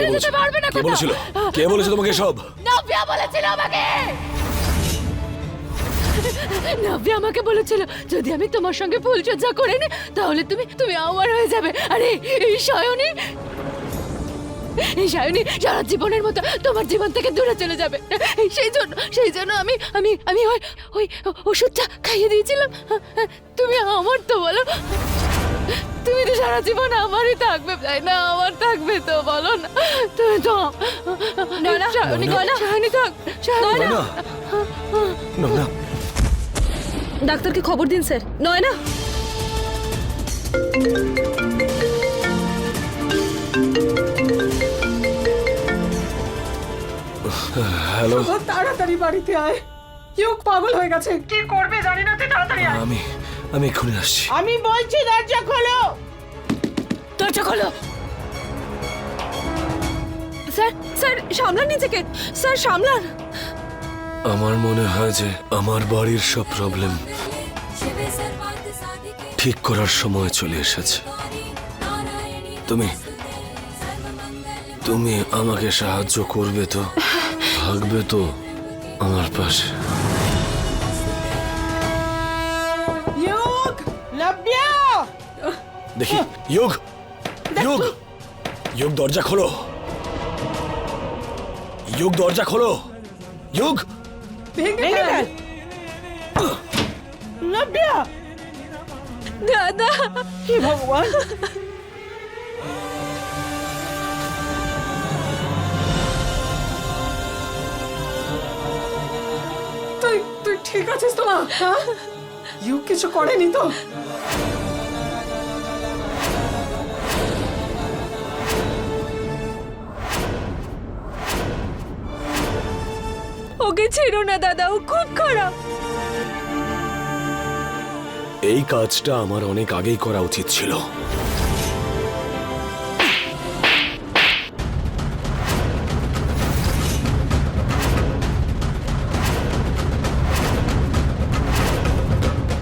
ছেড়ে যেতে পারবে না। কে বলেছিল? কে বলেছিল তোমাকে সব? নাভিয়া বলেছিল আমাকে। নাভিয়া আমাকে বলেছিল যদি আমি তোমার সঙ্গে ফুলসজ্জা করে নি তাহলে তুমি আমার হয়ে যাবে। আরে এই সায়নী সারা জীবনের মতো তোমার জীবন থেকে দূরে চলে যাবে। সেই জন্য আমি ওই ওষুধটা খাইয়ে দিয়েছিলাম। তুমি আমার তো বলো, তুমি তো সারা জীবন আমারই থাকবে তাই না? আমার থাকবে তো বলো না? তুমি তো সায়নী থাক। না, ডাক্তারকে খবর দিন স্যার। নয়না, হ্যালো। তাড়াতাড়ি বাড়িতে আয়, কেউ পাগল হয়ে গেছে, কি করবে জানি না, তুই তাড়াতাড়ি আয়। আমি এক্ষুনি আসছি। আমি বলছি দরজা খোলো। দরজা খোলো। স্যার স্যার সামলান নিজেকে, স্যার সামলান। আমার মনে হয় যে আমার বাড়ির সব প্রবলেম ঠিক করার সময় চলে এসেছে। তুমি আমাকে সাহায্য করবে তো? থাকবে তো আমার পাশে? ইয়োগ, নাভিয়া, দেখি। ইয়োগ, দরজা খোলো। দরজা খোলো। ভেঙে ফেল। নাভিয়া, দাদা, কি ভগবান। তুই ঠিক আছিস তো মা? হ্যাঁ, ইউ কিছু করেনি তো? ওকে ছেড়ো না দাদা, ও খুব খারাপ। এই কাজটা আমার অনেক আগেই করা উচিত ছিল।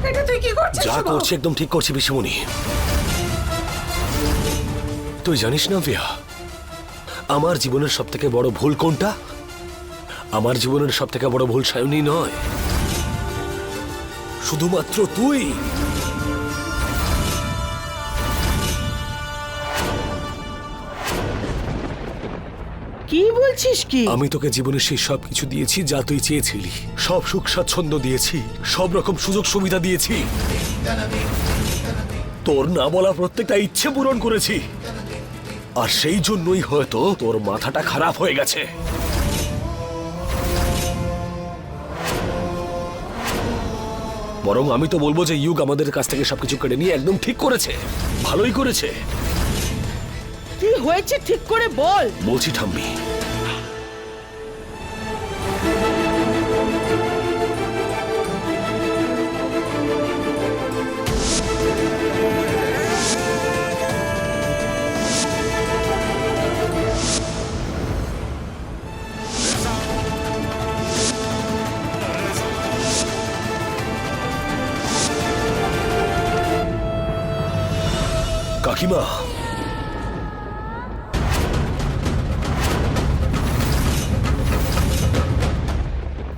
এটা তুই কি করছিস? যা করছি একদম ঠিক করছি পিসিমণি। তুই জানিস না ভিয়া, আমার জীবনের সব থেকে বড় ভুল কোনটা? আমার জীবনের সব থেকে বড় ভুল সায়নী নয়, শুধুমাত্র তুই। কি বলছিস কি? আমি তোকে জীবনে সেই সব কিছু দিয়েছি যা তুই চেয়েছিলি। সব সুখ স্বাচ্ছন্দ্য দিয়েছি, সব রকম সুযোগ সুবিধা দিয়েছি, তোর না বলা প্রত্যেকটা ইচ্ছে পূরণ করেছি। আর সেই জন্যই হয়তো তোর মাথাটা খারাপ হয়ে গেছে। বরং আমি তো বলবো যে ইউগ আমাদের কাছ থেকে সবকিছু কেড়ে নিয়ে একদম ঠিক করেছে, ভালোই করেছে। কি হয়েছে ঠিক করে বল। বলছি ঠাম্মি, কাকিমা,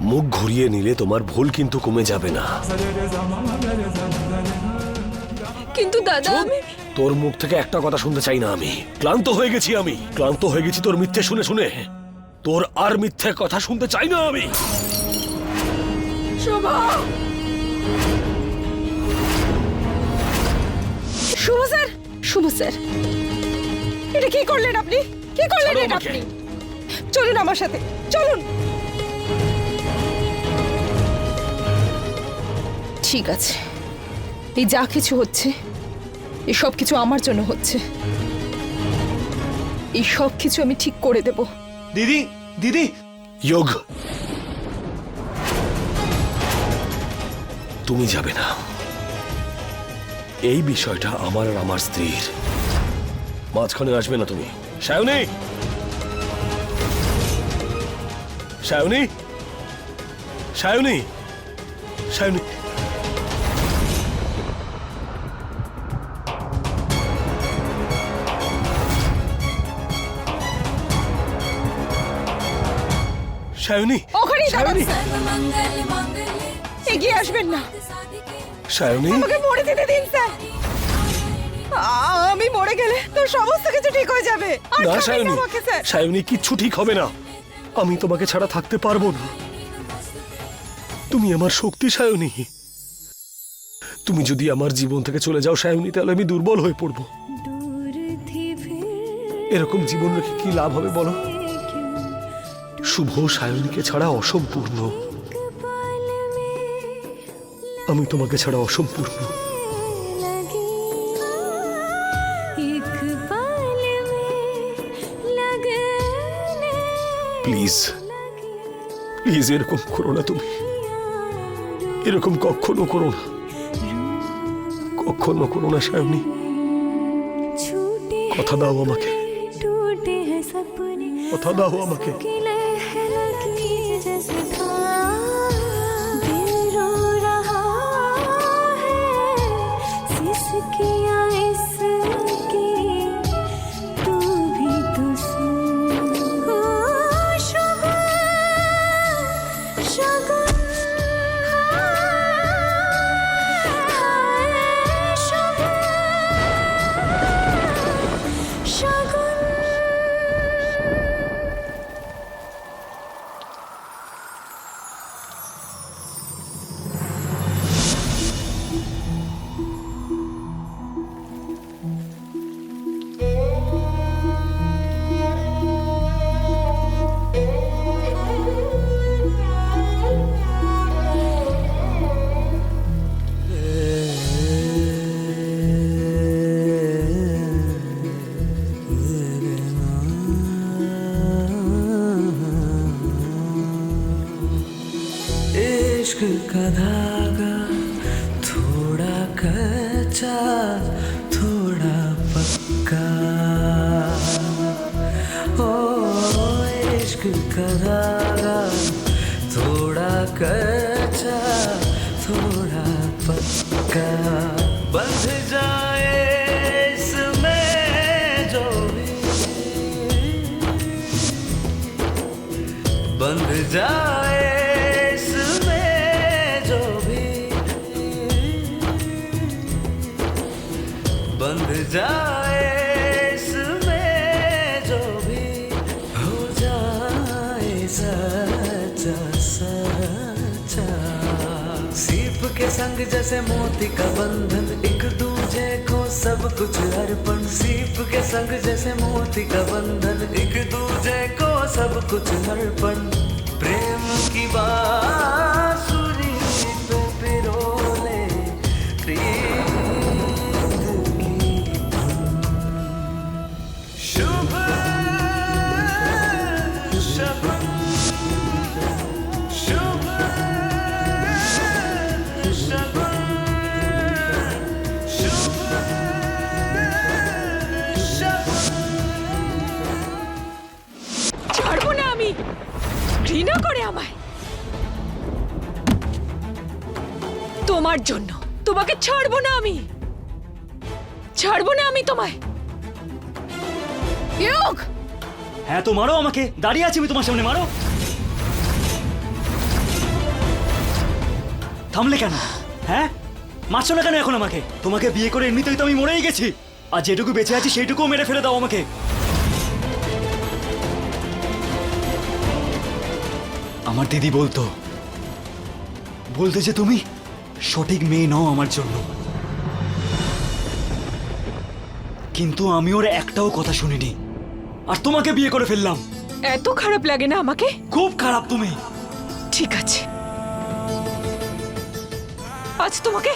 মুখ ঘুরিয়ে নিলে তোমার ভুল কিন্তু কমে যাবে না। কিন্তু দাদা, আমি তোর মুখ থেকে একটা কথা শুনতে চাই না। আমি ক্লান্ত হয়ে গেছি তোর মিথ্যে শুনে শুনে। তোর আর মিথ্যে কথা শুনতে চাই না আমি। শুভ স্যার, শুভ স্যার, এটা কি করলেন আপনি? কি করলেন ছাড়ো এটা আমাকে। আপনি? চলুন আমার সাথে, চলুন। ঠিক আছে, এই যা কিছু হচ্ছে এই সব কিছু আমার জন্য হচ্ছে। এই সব কিছু আমি ঠিক করে দেব। দিদি, দিদি, যোগ, তুমি যাবে না। এই বিষয়টা আমার আর আমার স্ত্রীর, মাঝখানে আসবে না তুমি। সায়নী, সায়নী, সায়নী, সায়নী। সায়নী, ওখানেই দাঁড়ান। সায়নী, এগিয়ে আসবেন না, সায়নী, আমাকে মরে যেতে দিন স্যার। আমি মরে গেলে তো সমস্ত কিছু ঠিক হয়ে যাবে। না আটকাবেন না সায়নী, আমাকে স্যার। সায়নী, কিচ্ছু ঠিক হবে না। আমি তোমাকে ছাড়া থাকতে পারবো না। তুমি আমার শক্তি সায়নী। তুমি যদি আমার জীবন থেকে চলে যাও সায়নী, তাহলে আমি দুর্বল হয়ে পড়বো। এরকম জীবন রেখে কি লাভ হবে বলো? শুভ সায়নীকে ছাড়া অসম্পূর্ণ। আমি তোমাকে ছাড়া অসম্পূর্ণ। প্লিজ প্লিজ এরকম করো না তুমি। এরকম কখনো করো না, কখনো করো না সায়নী। কথা দাও আমাকে, কথা দাও আমাকে। इश्क का धागा थोड़ा कच्चा थोड़ा पक्का ओ इश्क का धागा थोड़ा कच्चा थोड़ा पक्का बंध जाए इसमें जो भी बंध जाए बंध जाए इसमें जो भी हो जाए सच्चा सच्चा सीप के संग जैसे मोती का बंधन एक दूजे को सब कुछ अर्पण सीप के संग जैसे मोती का बंधन एक दूजे को सब कुछ अर्पण प्रेम की बांसुरी पे पिरोले ছাড়বো না আমি, ঘৃণা করে আমায়। তোমার জন্য তোমাকে ছাড়বো না আমি, ছাড়বো না আমি তোমায়। ইয়োগ! হ্যাঁ তো মারো আমাকে, দাঁড়িয়ে আছি আমি তোমার সামনে, মারো। থামলে কেন? হ্যাঁ মারছো না কেন এখন আমাকে? তোমাকে বিয়ে করে এমনিতেই তো আমি মরেই গেছি, আর যেটুকু বেঁচে আছি সেইটুকুও মেরে ফেলে দাও আমাকে। আমার দিদি বলতো যে তুমি সঠিক মেয়ে নও আমার জন্য, কিন্তু আমি ওর একটাও কথা শুনিনি আর তোমাকে বিয়ে করে ফেললাম। এত খারাপ লাগে না আমাকে? খুব খারাপ তুমি। ঠিক আছে, আজ তোমাকে